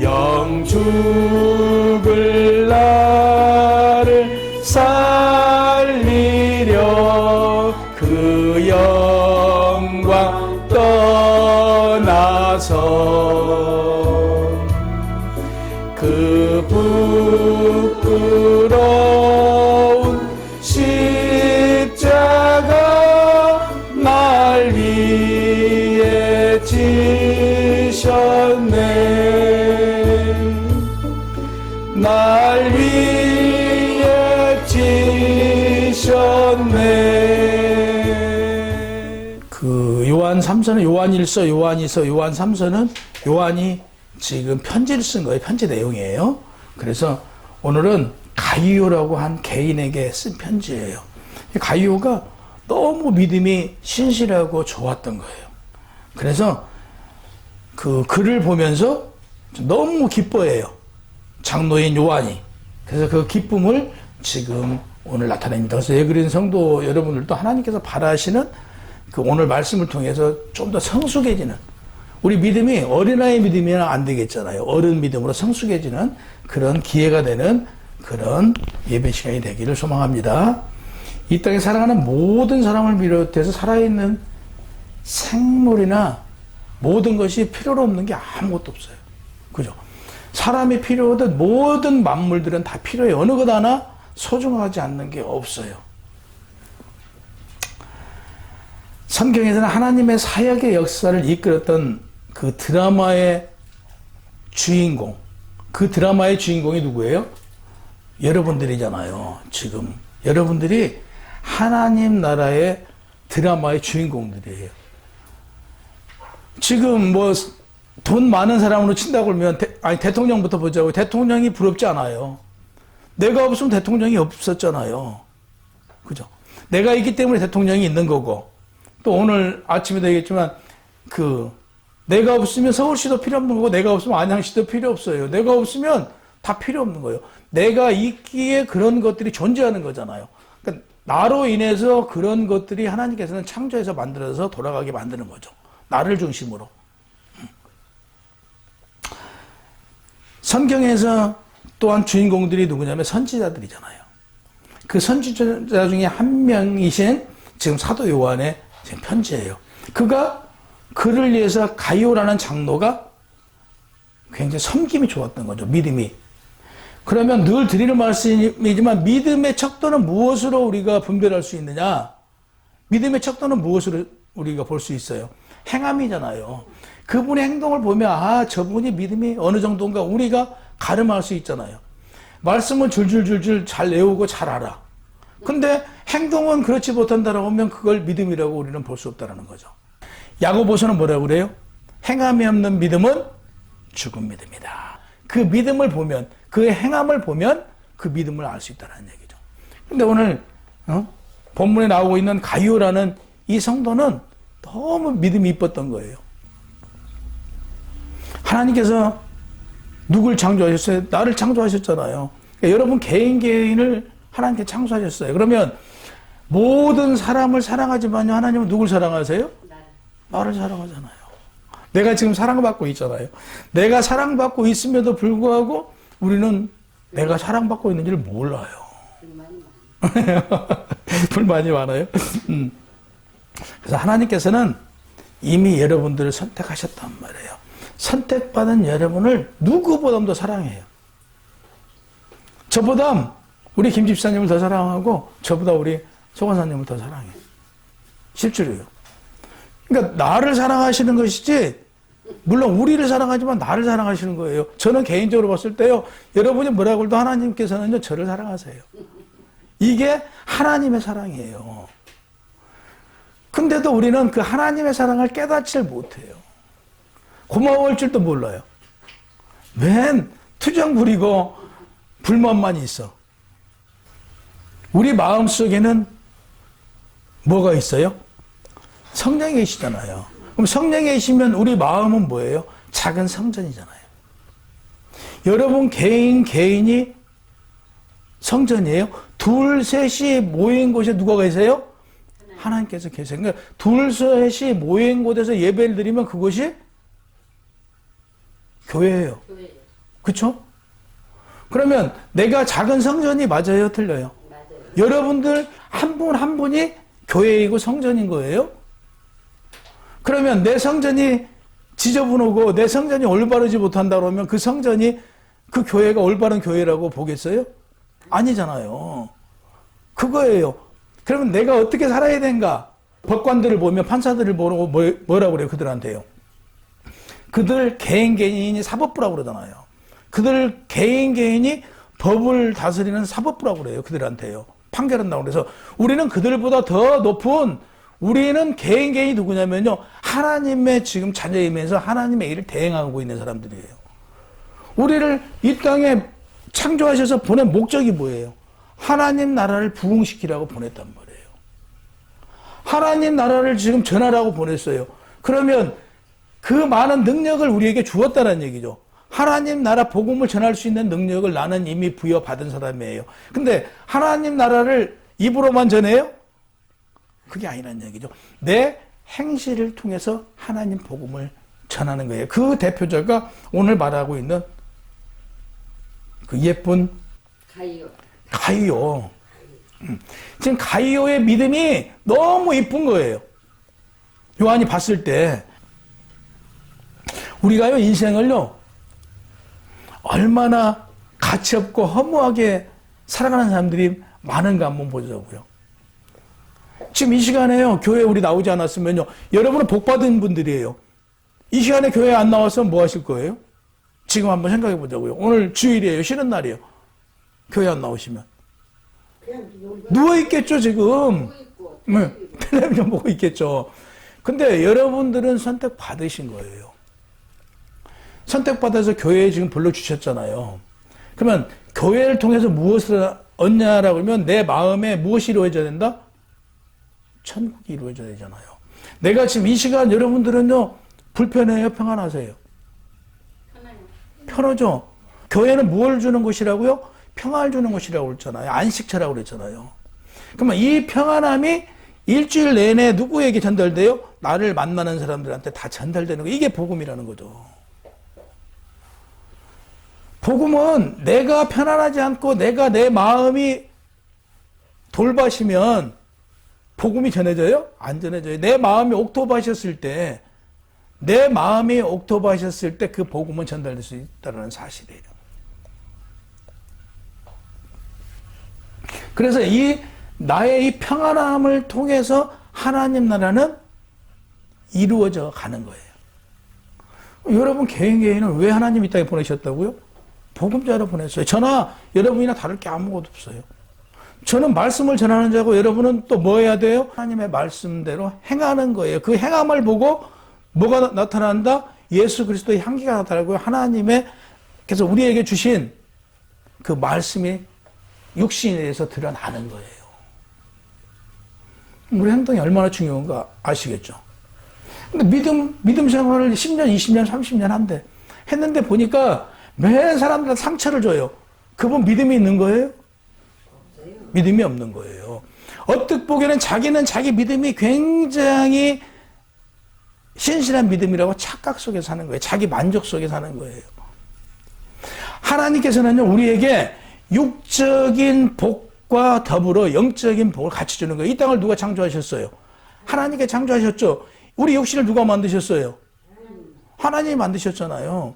영 죽을 나를 살리려 그 영광 떠나서 그 부끄러운 십자가 날 위해 지셨네. 날 위해 지셨네. 그 요한 3서는 요한 1서, 요한 2서, 요한 3서는 요한이 지금 편지를 쓴 거예요. 편지 내용이에요. 그래서 오늘은 가이오라고 한 개인에게 쓴 편지예요. 가이오가 너무 믿음이 신실하고 좋았던 거예요. 그래서 그 글을 보면서 너무 기뻐해요. 장로인 요한이. 그래서 그 기쁨을 지금 오늘 나타냅니다. 그래서 예그린 성도 여러분들도 하나님께서 바라시는 그 오늘 말씀을 통해서 좀 더 성숙해지는, 우리 믿음이 어린아이 믿음이면 안 되겠잖아요. 어른 믿음으로 성숙해지는 그런 기회가 되는 그런 예배 시간이 되기를 소망합니다. 이 땅에 살아가는 모든 사람을 비롯해서 살아있는 생물이나 모든 것이 필요로 없는 게 아무것도 없어요. 그죠? 사람이 필요하듯 모든 만물들은 다 필요해요. 어느 것 하나 소중하지 않는 게 없어요. 성경에서는 하나님의 사역의 역사를 이끌었던 그 드라마의 주인공, 그 드라마의 주인공이 누구예요? 여러분들이잖아요. 지금 여러분들이 하나님 나라의 드라마의 주인공들이에요. 지금 뭐 돈 많은 사람으로 친다고 그러면 대통령부터 보자고. 대통령이 부럽지 않아요. 내가 없으면 대통령이 없었잖아요. 그죠? 내가 있기 때문에 대통령이 있는 거고, 또 오늘 아침에도 얘기했지만 내가 없으면 서울시도 필요 없는 거고, 내가 없으면 안양시도 필요 없어요. 내가 없으면 다 필요 없는 거예요. 내가 있기에 그런 것들이 존재하는 거잖아요. 그러니까 나로 인해서 그런 것들이 하나님께서는 창조해서 만들어서 돌아가게 만드는 거죠. 나를 중심으로. 성경에서 또한 주인공들이 누구냐면 선지자들이잖아요. 그 선지자 중에 한 명이신 지금 사도 요한의 지금 편지예요. 그가 그를 위해서 가이오라는 장로가 굉장히 섬김이 좋았던 거죠. 믿음이. 그러면 늘 드리는 말씀이지만 믿음의 척도는 무엇으로 우리가 분별할 수 있느냐? 믿음의 척도는 무엇으로 우리가 볼 수 있어요? 행함이잖아요. 그분의 행동을 보면 저분이 믿음이 어느 정도인가 우리가 가늠할 수 있잖아요. 말씀은 줄줄줄줄 잘 외우고 잘 알아. 근데 행동은 그렇지 못한다라고 하면 그걸 믿음이라고 우리는 볼 수 없다는 거죠. 야고보서는 뭐라고 그래요? 행함이 없는 믿음은 죽은 믿음이다. 그 믿음을 보면, 그 행함을 보면 그 믿음을 알 수 있다는 얘기죠. 근데 오늘 본문에 나오고 있는 가이오라는 이 성도는 너무 믿음이 이뻤던 거예요. 하나님께서 누굴 창조하셨어요? 나를 창조하셨잖아요. 그러니까 여러분 개인을 하나님께 창조하셨어요. 그러면 모든 사람을 사랑하지만요, 하나님은 누굴 사랑하세요? 나를 사랑하잖아요. 내가 지금 사랑받고 있잖아요. 내가 사랑받고 있음에도 불구하고 우리는 내가 사랑받고 있는지를 몰라요. 불만이 많아요. 그래서 하나님께서는 이미 여러분들을 선택하셨단 말이에요. 선택받은 여러분을 누구보다도 더 사랑해요. 저보다 우리 김 집사님을 더 사랑하고 저보다 우리 소 권사님을 더 사랑해요. 실제로요. 그러니까 나를 사랑하시는 것이지, 물론 우리를 사랑하지만 나를 사랑하시는 거예요. 저는 개인적으로 봤을 때요, 여러분이 뭐라고 해도 하나님께서는요, 저를 사랑하세요. 이게 하나님의 사랑이에요. 근데도 우리는 그 하나님의 사랑을 깨닫지를 못해요. 고마워할 줄도 몰라요. 맨 투정 부리고 불만만 있어. 우리 마음속에는 뭐가 있어요? 성령이 계시잖아요. 그럼 성령이 계시면 우리 마음은 뭐예요? 작은 성전이잖아요. 여러분 개인이 성전이에요. 둘, 셋이 모인 곳에 누가 계세요? 하나님께서 계세요. 그러니까 둘, 셋이 모인 곳에서 예배를 드리면 그것이 교회예요. 그쵸? 그러면 내가 작은 성전이 맞아요? 틀려요? 맞아요. 여러분들 한 분 한 분이 교회이고 성전인 거예요? 그러면 내 성전이 지저분하고 내 성전이 올바르지 못한다 그러면 그 성전이 그 교회가 올바른 교회라고 보겠어요? 아니잖아요. 그거예요. 그러면 내가 어떻게 살아야 되는가? 법관들을 보면 판사들을 보고 뭐라고 그래요? 그들한테요. 그들 개인이 사법부라고 그러잖아요. 그들 개인이 법을 다스리는 사법부라고 그래요. 그들한테요. 판결한다고 그래서 우리는 그들보다 더 높은 우리는 개인이 누구냐면요. 하나님의 지금 자녀이면서 하나님의 일을 대행하고 있는 사람들이에요. 우리를 이 땅에 창조하셔서 보낸 목적이 뭐예요? 하나님 나라를 부흥시키라고 보냈단 말이에요. 하나님 나라를 지금 전하라고 보냈어요. 그러면 그 많은 능력을 우리에게 주었다는 얘기죠. 하나님 나라 복음을 전할 수 있는 능력을 나는 이미 부여받은 사람이에요. 근데 하나님 나라를 입으로만 전해요? 그게 아니라는 얘기죠. 내 행실을 통해서 하나님 복음을 전하는 거예요. 그 대표자가 오늘 말하고 있는 그 예쁜 가이오. 지금 가이오의 믿음이 너무 이쁜 거예요. 요한이 봤을 때 우리가요 인생을요 얼마나 가치없고 허무하게 살아가는 사람들이 많은가 한번 보자고요. 지금 이 시간에요 교회 우리 나오지 않았으면요 여러분은 복받은 분들이에요. 이 시간에 교회 안 나왔으면 뭐 하실 거예요? 지금 한번 생각해 보자고요. 오늘 주일이에요. 쉬는 날이에요. 교회 안 나오시면 누워있겠죠 지금. 네, 텔레비전 보고 있겠죠. 근데 여러분들은 선택받으신 거예요. 선택받아서 교회에 지금 불러주셨잖아요. 그러면 교회를 통해서 무엇을 얻냐라고 하면 내 마음에 무엇이 이루어져야 된다? 천국이 이루어져야 되잖아요. 내가 지금 이 시간 여러분들은요 불편해요? 평안하세요? 편하죠? 교회는 무엇을 주는 곳이라고요? 평안을 주는 곳이라고 그랬잖아요. 안식처라고 그랬잖아요. 그러면 이 평안함이 일주일 내내 누구에게 전달돼요? 나를 만나는 사람들한테 다 전달되는 거. 이게 복음이라는 거죠. 복음은 내가 편안하지 않고 내가 내 마음이 돌밭이면 복음이 전해져요? 안 전해져요. 내 마음이 옥토밭이었을 때 내 마음이 옥토밭이었을 때 그 복음은 전달될 수 있다는 사실이에요. 그래서 이 나의 이 평안함을 통해서 하나님 나라는 이루어져 가는 거예요. 여러분 개인은 왜 하나님 이 땅에 보내셨다고요? 복음자로 보냈어요. 저나 여러분이나 다를 게 아무것도 없어요. 저는 말씀을 전하는 자고 여러분은 또 뭐 해야 돼요? 하나님의 말씀대로 행하는 거예요. 그 행함을 보고 뭐가 나타난다? 예수 그리스도의 향기가 나타나고요. 하나님의 그래서 우리에게 주신 그 말씀이 육신에 대해서 드러나는 거예요. 우리 행동이 얼마나 중요한가 아시겠죠? 근데 믿음 생활을 10년, 20년, 30년 한대. 했는데 보니까 매 사람들한테 상처를 줘요. 그분 믿음이 있는 거예요? 믿음이 없는 거예요. 어떻게 보기에는 자기는 자기 믿음이 굉장히 신실한 믿음이라고 착각 속에 사는 거예요. 자기 만족 속에 사는 거예요. 하나님께서는요, 우리에게 육적인 복과 더불어 영적인 복을 같이 주는 거예요. 이 땅을 누가 창조하셨어요? 하나님께 창조하셨죠. 우리 육신을 누가 만드셨어요? 하나님이 만드셨잖아요.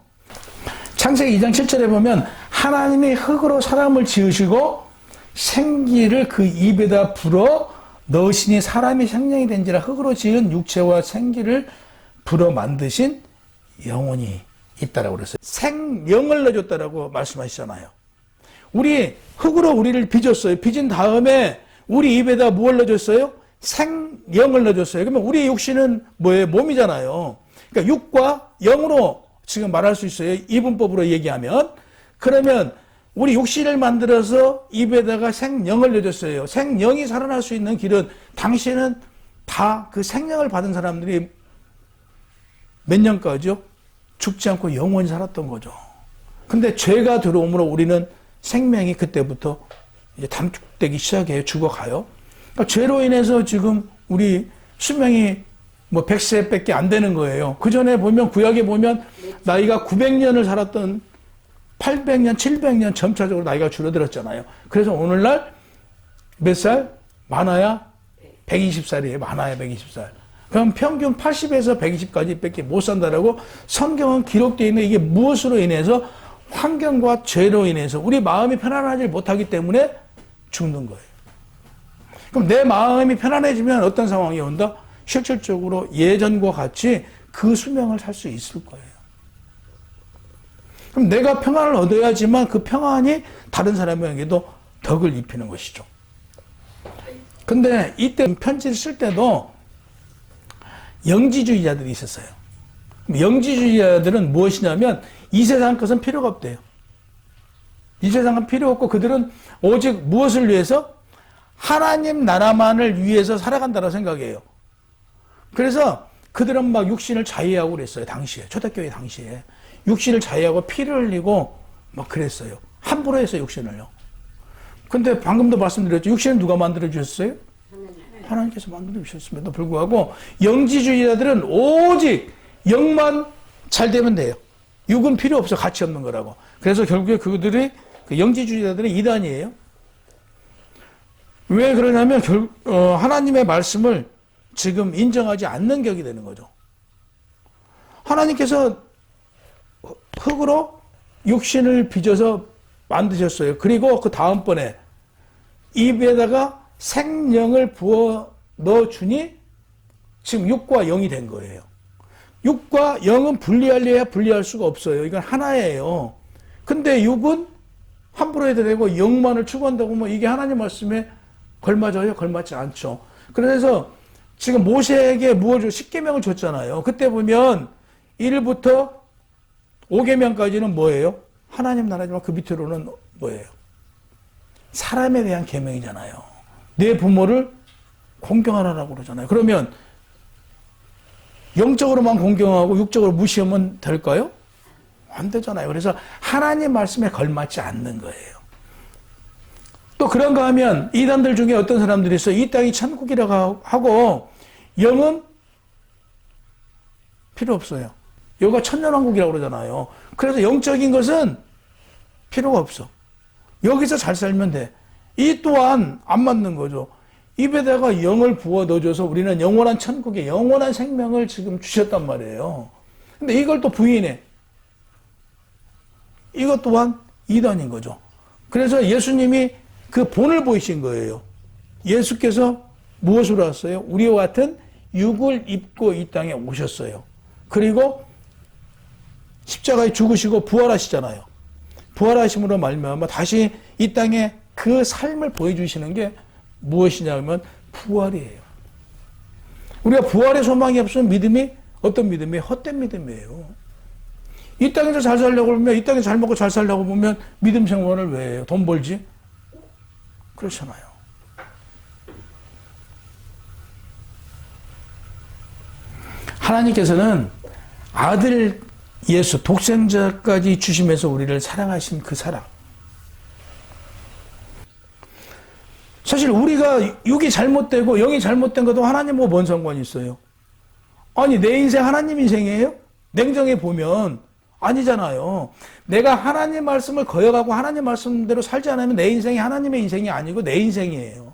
창세기 2장 7절에 보면 하나님이 흙으로 사람을 지으시고 생기를 그 입에다 불어 넣으시니 사람이 생명이 된지라 흙으로 지은 육체와 생기를 불어 만드신 영혼이 있다라고 그랬어요. 생명을 넣어줬다라고 말씀하시잖아요. 우리 흙으로 우리를 빚었어요. 빚은 다음에 우리 입에다 무엇을 넣어줬어요? 생명을 넣어줬어요. 그러면 우리 육신은 뭐예요? 몸이잖아요. 그러니까 육과 영으로 지금 말할 수 있어요. 이분법으로 얘기하면. 그러면 우리 육신을 만들어서 입에다가 생명을 넣어줬어요. 생명이 살아날 수 있는 길은 당신은 다 그 생명을 받은 사람들이 몇 년까지요? 죽지 않고 영원히 살았던 거죠. 근데 죄가 들어오므로 우리는 생명이 그때부터 이제 단축되기 시작해요. 죽어가요. 그러니까 죄로 인해서 지금 우리 수명이 뭐 100세밖에 안 되는 거예요. 그 전에 보면 구약에 보면 나이가 900년을 살았던 800년, 700년 점차적으로 나이가 줄어들었잖아요. 그래서 오늘날 몇 살? 많아야 120살이에요. 많아야 120살. 그럼 평균 80에서 120까지 밖에 못 산다라고 성경은 기록되어 있는 이게 무엇으로 인해서 환경과 죄로 인해서 우리 마음이 편안하지 못하기 때문에 죽는 거예요. 그럼 내 마음이 편안해지면 어떤 상황이 온다? 실질적으로 예전과 같이 그 수명을 살 수 있을 거예요. 그럼 내가 평안을 얻어야지만 그 평안이 다른 사람에게도 덕을 입히는 것이죠. 근데 이때 편지를 쓸 때도 영지주의자들이 있었어요. 영지주의자들은 무엇이냐면 이 세상 것은 필요가 없대요. 이 세상은 필요 없고 그들은 오직 무엇을 위해서? 하나님 나라만을 위해서 살아간다고 생각해요. 그래서 그들은 막 육신을 자해하고 그랬어요. 당시에. 초대교회 당시에. 육신을 자해하고 피를 흘리고 막 그랬어요. 함부로 해서 육신을요. 근데 방금도 말씀드렸죠. 육신을 누가 만들어 주셨어요? 하나님께서 만들어 주셨음에도 불구하고 영지주의자들은 오직 영만 잘 되면 돼요. 육은 필요 없어. 가치 없는 거라고. 그래서 결국에 그들이 그 영지주의자들의 이단이에요. 왜 그러냐면 하나님의 말씀을 지금 인정하지 않는 격이 되는 거죠. 하나님께서 흙으로 육신을 빚어서 만드셨어요. 그리고 그 다음번에 입에다가 생명을 부어 넣어주니 지금 육과 영이 된 거예요. 육과 영은 분리하려야 분리할 수가 없어요. 이건 하나예요. 근데 육은 함부로 해도 되고 영만을 추구한다고 뭐 이게 하나님 말씀에 걸맞아요? 걸맞지 않죠. 그래서 지금 모세에게 무엇을 10계명을 줬잖아요. 그때 보면 1부터 5계명까지는 뭐예요? 하나님 나라지만 그 밑으로는 뭐예요? 사람에 대한 계명이잖아요. 내 부모를 공경하라고 그러잖아요. 그러면 영적으로만 공경하고 육적으로 무시하면 될까요? 안 되잖아요. 그래서 하나님 말씀에 걸맞지 않는 거예요. 또 그런가 하면 이단들 중에 어떤 사람들이 있어요. 이 땅이 천국이라고 하고 영은 필요 없어요. 여기가 천년왕국이라고 그러잖아요. 그래서 영적인 것은 필요가 없어. 여기서 잘 살면 돼. 이 또한 안 맞는 거죠. 입에다가 영을 부어 넣어줘서 우리는 영원한 천국에 영원한 생명을 지금 주셨단 말이에요. 근데 이걸 또 부인해. 이것 또한 이단인 거죠. 그래서 예수님이 그 본을 보이신 거예요. 예수께서 무엇으로 왔어요? 우리와 같은 육을 입고 이 땅에 오셨어요. 그리고 십자가에 죽으시고 부활하시잖아요. 부활하심으로 말미암아 다시 이 땅에 그 삶을 보여주시는 게 무엇이냐면 부활이에요. 우리가 부활의 소망이 없으면 믿음이 어떤 믿음이에요? 헛된 믿음이에요. 이 땅에서 잘 살려고 그러면 이 땅에서 잘 먹고 잘 살려고 보면 믿음 생활을 왜 해요? 돈 벌지? 그렇잖아요. 하나님께서는 아들 예수 독생자까지 주시면서 우리를 사랑하신 그 사랑. 사실 우리가 육이 잘못되고 영이 잘못된 것도 하나님하고 뭔 상관이 있어요? 아니 내 인생 하나님 인생이에요? 냉정해 보면 아니잖아요. 내가 하나님 말씀을 거역하고 하나님 말씀대로 살지 않으면 내 인생이 하나님의 인생이 아니고 내 인생이에요.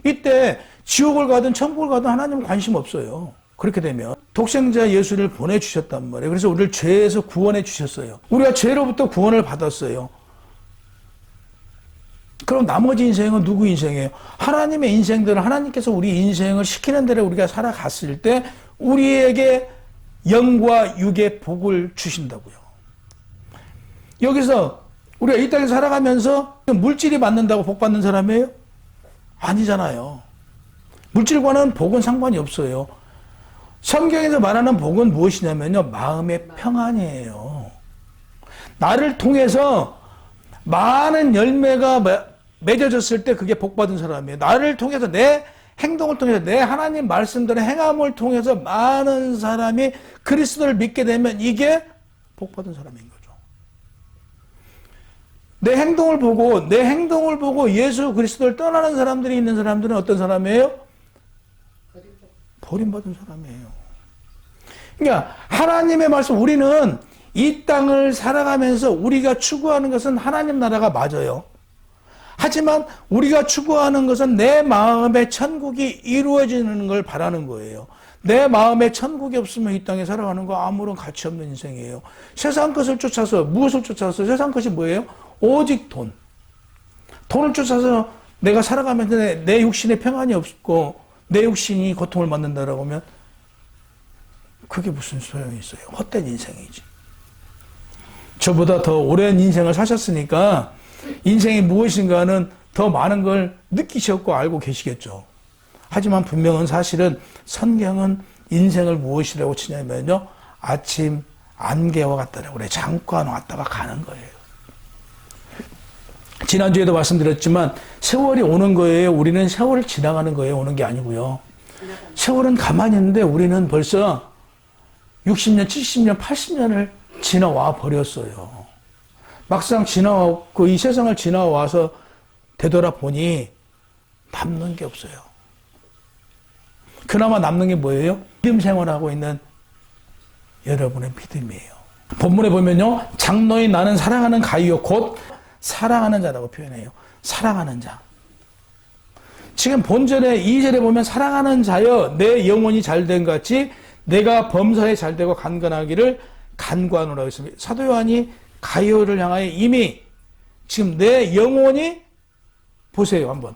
이때 지옥을 가든 천국을 가든 하나님은 관심 없어요. 그렇게 되면 독생자 예수를 보내주셨단 말이에요. 그래서 우리를 죄에서 구원해 주셨어요. 우리가 죄로부터 구원을 받았어요. 그럼 나머지 인생은 누구 인생이에요? 하나님의 인생들은 하나님께서 우리 인생을 시키는 대로 우리가 살아갔을 때 우리에게 영과 육의 복을 주신다고요. 여기서 우리가 이 땅에 살아가면서 물질이 받는다고 복 받는 사람이에요? 아니잖아요. 물질과는 복은 상관이 없어요. 성경에서 말하는 복은 무엇이냐면요. 마음의 평안이에요. 나를 통해서 많은 열매가 맺어졌을 때 그게 복 받은 사람이에요. 나를 통해서 내 행동을 통해서 내 하나님 말씀대로 행함을 통해서 많은 사람이 그리스도를 믿게 되면 이게 복 받은 사람인 거죠. 내 행동을 보고 예수 그리스도를 떠나는 사람들이 있는 사람들은 어떤 사람이에요? 버림받은 사람이에요. 그러니까 하나님의 말씀 우리는 이 땅을 살아가면서 우리가 추구하는 것은 하나님 나라가 맞아요. 하지만 우리가 추구하는 것은 내 마음의 천국이 이루어지는 걸 바라는 거예요. 내 마음에 천국이 없으면 이 땅에 살아가는 거 아무런 가치 없는 인생이에요. 세상 것을 쫓아서, 무엇을 쫓아서? 세상 것이 뭐예요? 오직 돈. 돈을 쫓아서 내가 살아가면서 내 육신에 평안이 없고 내 육신이 고통을 받는다라고 하면 그게 무슨 소용이 있어요? 헛된 인생이지. 저보다 더 오랜 인생을 사셨으니까 인생이 무엇인가는 더 많은 걸 느끼셨고 알고 계시겠죠. 하지만 분명한 사실은 성경은 인생을 무엇이라고 치냐면요. 아침 안개와 같다라고 그래요. 잠깐 왔다가 가는 거예요. 지난주에도 말씀드렸지만 세월이 오는 거예요. 우리는 세월을 지나가는 거예요. 오는 게 아니고요. 세월은 가만히 있는데 우리는 벌써 60년, 70년, 80년을 지나와 버렸어요. 막상 지나왔고 이 세상을 지나와서 되돌아보니 남는 게 없어요. 그나마 남는 게 뭐예요? 믿음 생활하고 있는 여러분의 믿음이에요. 본문에 보면요. 장로인 나는 사랑하는 가이요 곧 사랑하는 자라고 표현해요. 사랑하는 자. 지금 본절에 2절에 보면 사랑하는 자여 내 영혼이 잘된 같이 내가 범사에 잘되고 간건하기를 간구하노라고 했습니다. 사도 요한이 가이오를 향하여 이미 지금 내 영혼이 보세요 한번.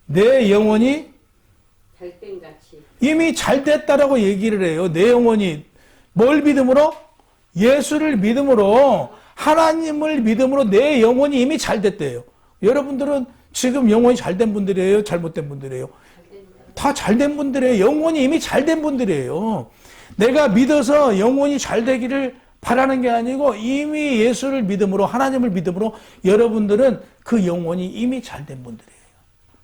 내 영혼이 잘된 같이 이미 잘됐다라고 얘기를 해요. 내 영혼이 뭘 믿음으로? 예수를 믿음으로 하나님을 믿음으로 내 영혼이 이미 잘됐대요. 여러분들은 지금 영혼이 잘된 분들이에요? 잘못된 분들이에요? 다 잘된 분들이에요. 영혼이 이미 잘된 분들이에요. 내가 믿어서 영혼이 잘되기를 바라는 게 아니고 이미 예수를 믿음으로 하나님을 믿음으로 여러분들은 그 영혼이 이미 잘된 분들이에요.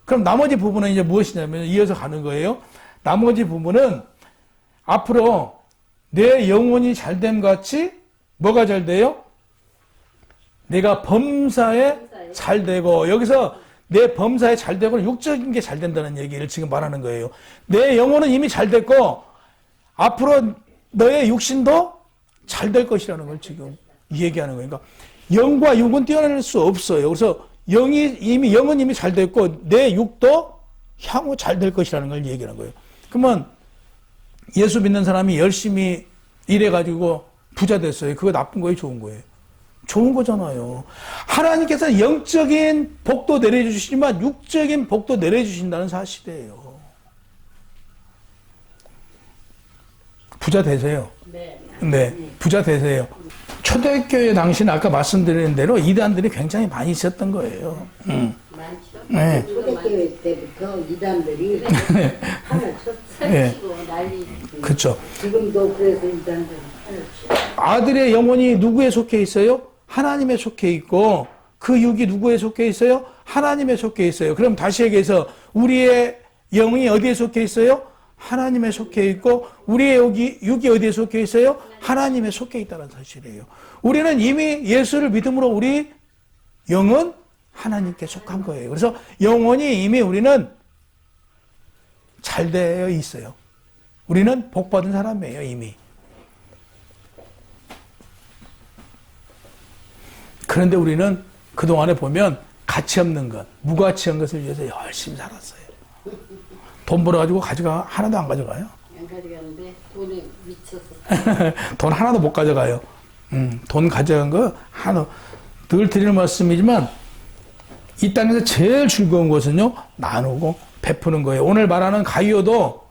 그럼 나머지 부분은 이제 무엇이냐면 이어서 가는 거예요. 나머지 부분은 앞으로 내 영혼이 잘됨 같이 뭐가 잘 돼요? 내가 범사에 잘되고 여기서 내 범사에 잘되고 육적인 게 잘된다는 얘기를 지금 말하는 거예요. 내 영혼은 이미 잘됐고 앞으로 너의 육신도 잘될 것이라는 걸 지금 얘기하는 거예요. 그러니까 영과 육은 떼어낼 수 없어요. 그래서 영은 이미 잘됐고 내 육도 향후 잘될 것이라는 걸 얘기하는 거예요. 그러면 예수 믿는 사람이 열심히 일해가지고 부자 됐어요. 그거 나쁜 거예요? 좋은 거예요? 좋은 거잖아요. 하나님께서 영적인 복도 내려주시지만 육적인 복도 내려주신다는 사실이에요. 부자 되세요. 네, 부자 되세요. 초대교회 당시는 아까 말씀드린 대로 이단들이 굉장히 많이 있었던 거예요. 많죠. 네. 초대교회 때부터 이단들이 판을 치고 난리. 그렇죠. 지금도 그래서 이단들이 판을 치고. 아들의 영혼이 누구에 속해 있어요? 하나님에 속해 있고 그 육이 누구에 속해 있어요? 하나님에 속해 있어요. 그럼 다시 얘기해서 우리의 영이 어디에 속해 있어요? 하나님에 속해 있고 우리의 육이 어디에 속해 있어요? 하나님에 속해 있다는 사실이에요. 우리는 이미 예수를 믿음으로 우리 영은 하나님께 속한 거예요. 그래서 영혼이 이미 우리는 잘 되어 있어요. 우리는 복받은 사람이에요, 이미. 그런데 우리는 그동안에 보면 가치 없는 것, 무가치한 것을 위해서 열심히 살았어요. 돈 벌어가지고 하나도 안 가져가요. 안 가져가는데 돈이 미쳤어. 돈 하나도 못 가져가요. 돈 가져간 거 하나, 늘 드리는 말씀이지만 이 땅에서 제일 즐거운 것은요, 나누고 베푸는 거예요. 오늘 말하는 가이오도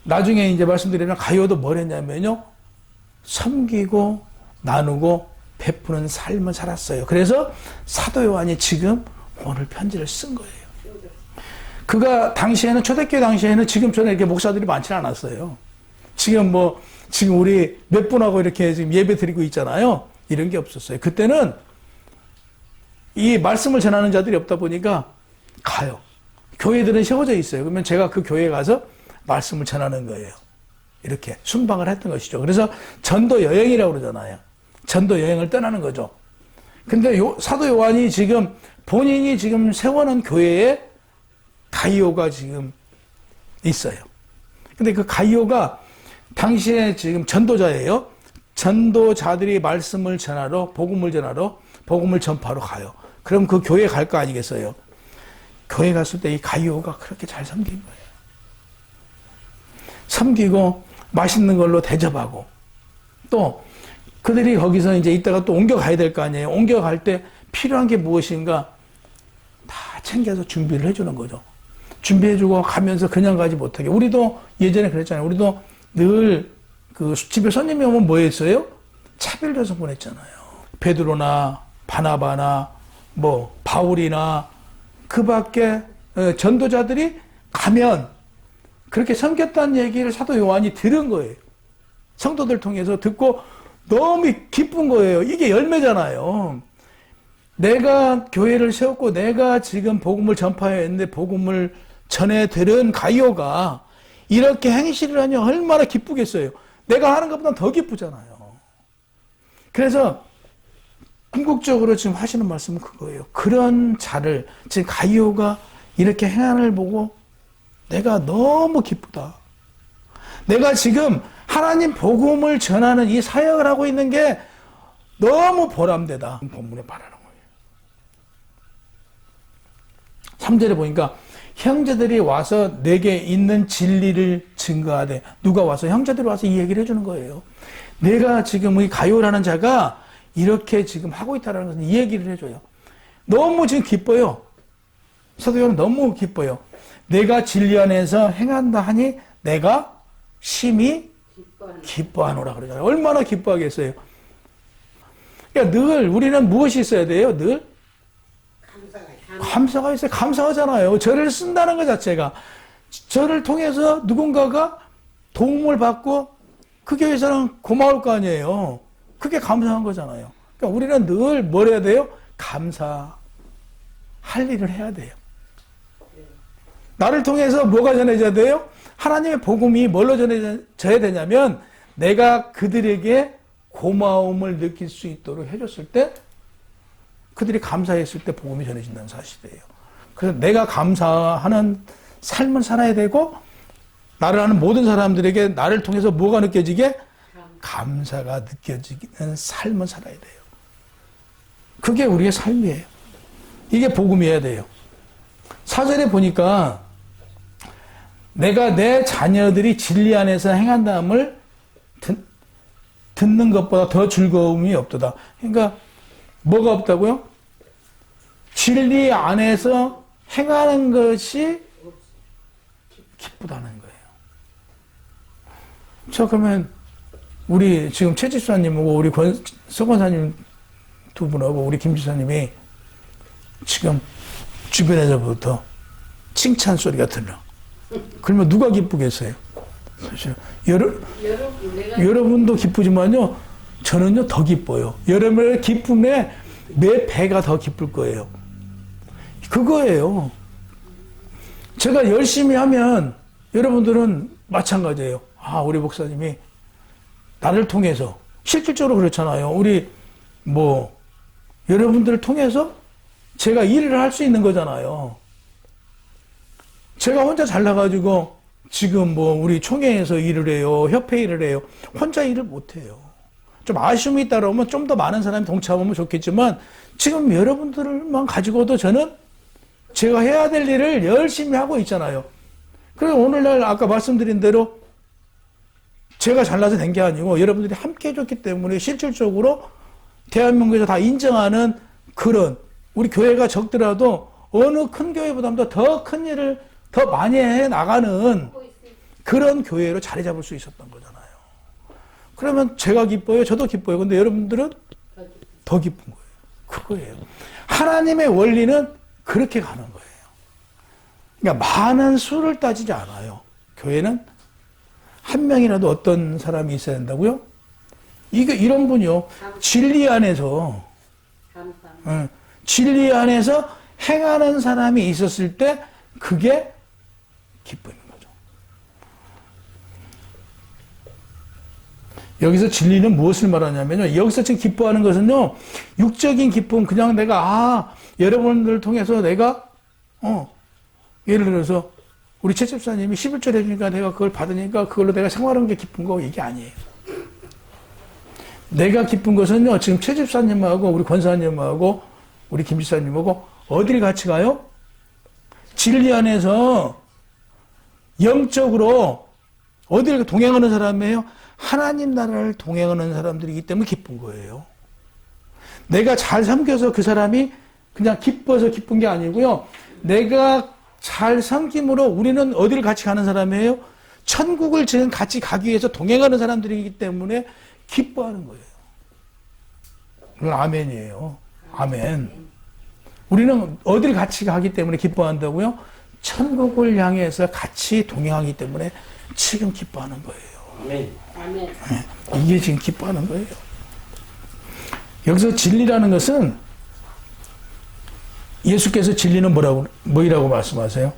나중에 이제 말씀드리는 가이오도 뭘 했냐면요, 섬기고 나누고 베푸는 삶을 살았어요. 그래서 사도 요한이 지금 오늘 편지를 쓴 거예요. 그가 당시에는, 초대교회 당시에는 지금처럼 이렇게 목사들이 많지는 않았어요. 지금 우리 몇 분하고 이렇게 지금 예배 드리고 있잖아요. 이런 게 없었어요. 그때는 이 말씀을 전하는 자들이 없다 보니까 가요. 교회들은 세워져 있어요. 그러면 제가 그 교회에 가서 말씀을 전하는 거예요. 이렇게 순방을 했던 것이죠. 그래서 전도 여행이라고 그러잖아요. 전도 여행을 떠나는 거죠. 근데 사도 요한이 지금 본인이 지금 세워놓은 교회에 가이오가 지금 있어요. 근데 그 가이오가 당시에 지금 전도자예요. 전도자들이 말씀을 전하러, 복음을 전하러, 복음을 전파하러 가요. 그럼 그 교회 갈 거 아니겠어요? 교회 갔을 때 이 가이오가 그렇게 잘 섬긴 거예요. 섬기고 맛있는 걸로 대접하고, 또 그들이 거기서 이제 이따가 또 옮겨가야 될 거 아니에요. 옮겨갈 때 필요한 게 무엇인가 다 챙겨서 준비를 해주는 거죠. 준비해주고 가면서 그냥 가지 못하게. 우리도 예전에 그랬잖아요. 우리도 늘 그 집에 손님이 오면 뭐 했어요? 차비를 줘서 보냈잖아요. 베드로나 바나바나 뭐 바울이나 그 밖에 전도자들이 가면 그렇게 섬겼다는 얘기를 사도 요한이 들은 거예요. 성도들 통해서 듣고 너무 기쁜 거예요. 이게 열매잖아요. 내가 교회를 세웠고 내가 지금 복음을 전파해야 했는데 복음을 전해 들은 가이오가 이렇게 행실을 하니 얼마나 기쁘겠어요. 내가 하는 것보다 더 기쁘잖아요. 그래서 궁극적으로 지금 하시는 말씀은 그거예요. 그런 자를, 지금 가이오가 이렇게 행함을 보고 내가 너무 기쁘다. 내가 지금 하나님 복음을 전하는 이 사역을 하고 있는 게 너무 보람되다. 본문에 말하는 거예요. 3절에 보니까 형제들이 와서 내게 있는 진리를 증거하되, 누가 와서, 형제들이 와서 이 얘기를 해주는 거예요. 내가 지금 이 가요라는 자가 이렇게 지금 하고 있다는 것은 이 얘기를 해줘요. 너무 지금 기뻐요. 사도 요한은 너무 기뻐요. 내가 진리 안에서 행한다 하니 내가 심히 기뻐하노라 그러잖아요. 얼마나 기뻐하겠어요. 그러니까 늘 우리는 무엇이 있어야 돼요? 늘 감사가 있어요. 감사하잖아요. 저를 쓴다는 것 자체가, 저를 통해서 누군가가 도움을 받고 그 교회에서는 고마울 거 아니에요. 그게 감사한 거잖아요. 그러니까 우리는 늘 뭘 해야 돼요? 감사할 일을 해야 돼요. 나를 통해서 뭐가 전해져야 돼요? 하나님의 복음이 뭘로 전해져야 되냐면, 내가 그들에게 고마움을 느낄 수 있도록 해줬을 때, 그들이 감사했을 때 복음이 전해진다는 사실이에요. 그래서 내가 감사하는 삶을 살아야 되고, 나를 아는 모든 사람들에게 나를 통해서 뭐가 느껴지게? 감사가 느껴지는 삶을 살아야 돼요. 그게 우리의 삶이에요. 이게 복음이어야 돼요. 4절에 보니까 내가 내 자녀들이 진리 안에서 행한다함을 듣는 것보다 더 즐거움이 없도다. 그러니까 뭐가 없다고요? 진리 안에서 행하는 것이 기쁘다는 거예요. 자, 그러면 우리 지금 최 집사님하고 우리 서 권사님 두 분하고 우리 김 집사님이 지금 주변에서부터 칭찬 소리가 들려. 그러면 누가 기쁘겠어요? 사실 여러분도 기쁘지만요, 저는요 더 기뻐요. 여러분의 기쁨에 내 배가 더 기쁠 거예요. 그거예요. 제가 열심히 하면 여러분들은 마찬가지예요. 아, 우리 목사님이 나를 통해서, 실질적으로 그렇잖아요. 우리 여러분들을 통해서 제가 일을 할 수 있는 거잖아요. 제가 혼자 잘나가지고 지금 우리 총회에서 일을 해요. 협회 일을 해요. 혼자 일을 못 해요. 좀 아쉬움이 따라오면 좀 더 많은 사람이 동참하면 좋겠지만, 지금 여러분들만 가지고도 저는 제가 해야 될 일을 열심히 하고 있잖아요. 그래서 오늘날 아까 말씀드린 대로 제가 잘나서 된 게 아니고 여러분들이 함께 해줬기 때문에 실질적으로 대한민국에서 다 인정하는 그런, 우리 교회가 적더라도 어느 큰 교회보다도 더 큰 일을 더 많이 해 나가는 그런 교회로 자리 잡을 수 있었던 거잖아요. 그러면 제가 기뻐요. 저도 기뻐요. 근데 여러분들은 더 기쁜 거예요. 그거예요. 하나님의 원리는 그렇게 가는 거예요. 그러니까 많은 수를 따지지 않아요. 교회는 한 명이라도 어떤 사람이 있어야 된다고요? 이런 분이요. 진리 안에서, 진리 안에서 행하는 사람이 있었을 때 그게 기쁨인 거죠. 여기서 진리는 무엇을 말하냐면요. 여기서 지금 기뻐하는 것은요, 육적인 기쁨, 그냥 내가, 여러분들을 통해서 내가, 예를 들어서, 우리 최 집사님이 11절 해주니까 내가 그걸 받으니까 그걸로 내가 생활하는 게 기쁜 거, 이게 아니에요. 내가 기쁜 것은요, 지금 최 집사님하고 우리 권사님하고 우리 김 집사님하고 어딜 같이 가요? 진리 안에서 영적으로 어딜 동행하는 사람이에요? 하나님 나라를 동행하는 사람들이기 때문에 기쁜 거예요. 내가 잘 섬겨서 그 사람이 그냥 기뻐서 기쁜 게 아니고요. 내가 잘 섬김으로 우리는 어디를 같이 가는 사람이에요? 천국을 지금 같이 가기 위해서 동행하는 사람들이기 때문에 기뻐하는 거예요. 그건 아멘이에요. 아멘. 우리는 어딜 같이 가기 때문에 기뻐한다고요? 천국을 향해서 같이 동행하기 때문에 지금 기뻐하는 거예요. 아멘. 아멘. 이게 지금 기뻐하는 거예요. 여기서 진리라는 것은 예수께서 진리는 뭐이라고 말씀하세요?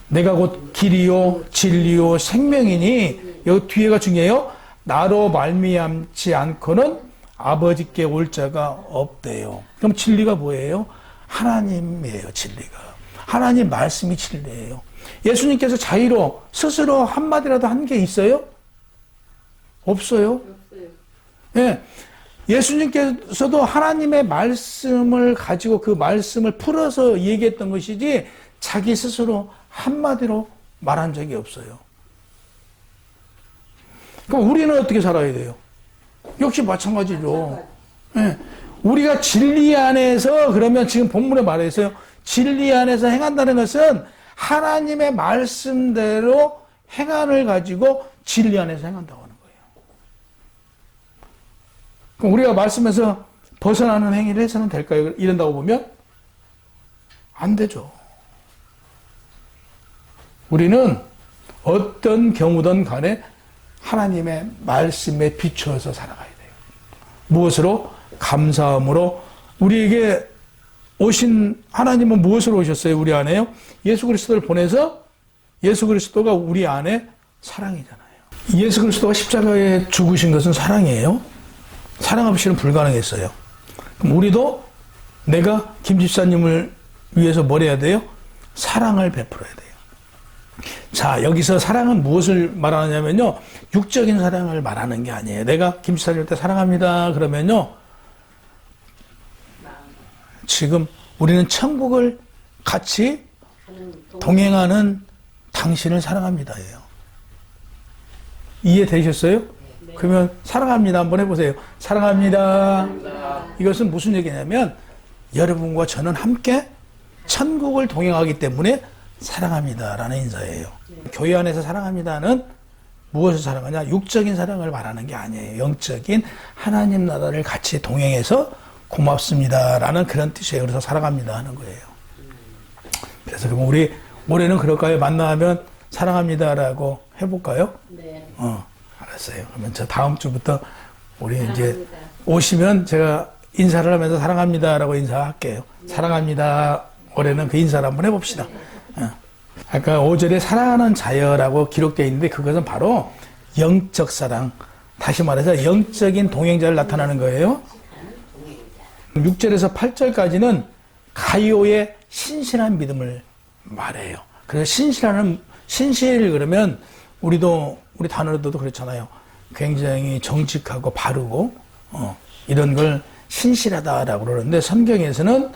내가 곧 길이요 진리요 생명이니 여기 뒤에가 중요해요. 나로 말미암지 않고는 아버지께 올 자가 없대요. 그럼 진리가 뭐예요? 하나님이에요. 진리가. 하나님 말씀이 진리예요. 예수님께서 자의로 스스로 한마디라도 한 게 있어요? 없어요? 없어요. 예. 예수님께서도 하나님의 말씀을 가지고 그 말씀을 풀어서 얘기했던 것이지 자기 스스로 한마디로 말한 적이 없어요. 그럼 우리는 어떻게 살아야 돼요? 역시 마찬가지죠. 예. 우리가 진리 안에서 그러면 지금 본문에 말했어요. 진리 안에서 행한다는 것은 하나님의 말씀대로 행함을 가지고 진리 안에서 행한다고 하는 거예요. 그럼 우리가 말씀에서 벗어나는 행위를 해서는 될까요? 이런다고 보면 안 되죠. 우리는 어떤 경우든 간에 하나님의 말씀에 비추어서 살아가야 돼요. 무엇으로? 감사함으로. 우리에게 오신 하나님은 무엇으로 오셨어요? 우리 안에요? 예수 그리스도를 보내서 예수 그리스도가 우리 안에 사랑이잖아요. 예수 그리스도가 십자가에 죽으신 것은 사랑이에요. 사랑 없이는 불가능했어요. 그럼 우리도 내가 김 집사님을 위해서 뭘 해야 돼요? 사랑을 베풀어야 돼요. 자, 여기서 사랑은 무엇을 말하느냐면요, 육적인 사랑을 말하는 게 아니에요. 내가 김 집사님을 때 사랑합니다 그러면요, 지금 우리는 천국을 같이 동행하는 당신을 사랑합니다예요. 이해되셨어요? 네. 그러면 사랑합니다 한번 해보세요. 사랑합니다. 이것은 무슨 얘기냐면 여러분과 저는 함께 천국을 동행하기 때문에 사랑합니다라는 인사예요. 교회 안에서 사랑합니다는 무엇을 사랑하냐? 육적인 사랑을 말하는 게 아니에요. 영적인 하나님 나라를 같이 동행해서 고맙습니다라는 그런 뜻이에요. 그래서 사랑합니다 하는 거예요. 그래서 그럼 우리 올해는 그럴까요? 만나면 사랑합니다라고 해볼까요? 네. 알았어요. 그러면 저 다음 주부터 우리 사랑합니다. 이제 오시면 제가 인사를 하면서 사랑합니다라고 인사할게요. 네. 사랑합니다. 올해는 그 인사를 한번 해봅시다. 아까 5절에 사랑하는 자여라고 기록되어 있는데 그것은 바로 영적 사랑. 다시 말해서 영적인 동행자를 나타나는 거예요. 6절에서 8절까지는 가이오의 신실한 믿음을 말해요. 그래서 신실 그러면 우리 단어로도 그렇잖아요. 굉장히 정직하고 바르고 이런 걸 신실하다라고 그러는데 성경에서는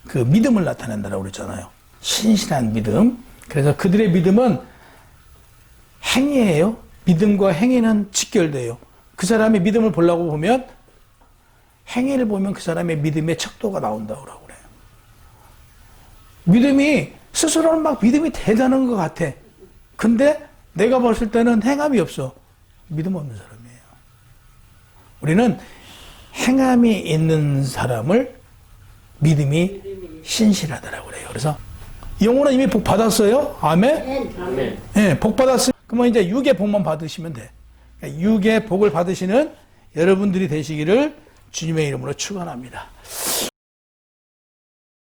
그 믿음을 나타낸다라고 그랬잖아요. 신실한 믿음. 그래서 그들의 믿음은 행위예요. 믿음과 행위는 직결돼요. 그 사람의 믿음을 보려고 보면 행위를 보면 그 사람의 믿음의 척도가 나온다고 그래요. 믿음이 스스로는 막 믿음이 대단한 것 같아. 근데 내가 봤을 때는 행함이 없어. 믿음 없는 사람이에요. 우리는 행함이 있는 사람을 믿음이 신실하다라고 그래요. 그래서 영혼은 이미 복 받았어요. 아멘. 아멘. 네, 복 받았으면 그러면 이제 육의 복만 받으시면 돼. 육의 복을 받으시는 여러분들이 되시기를 주님의 이름으로 축원합니다.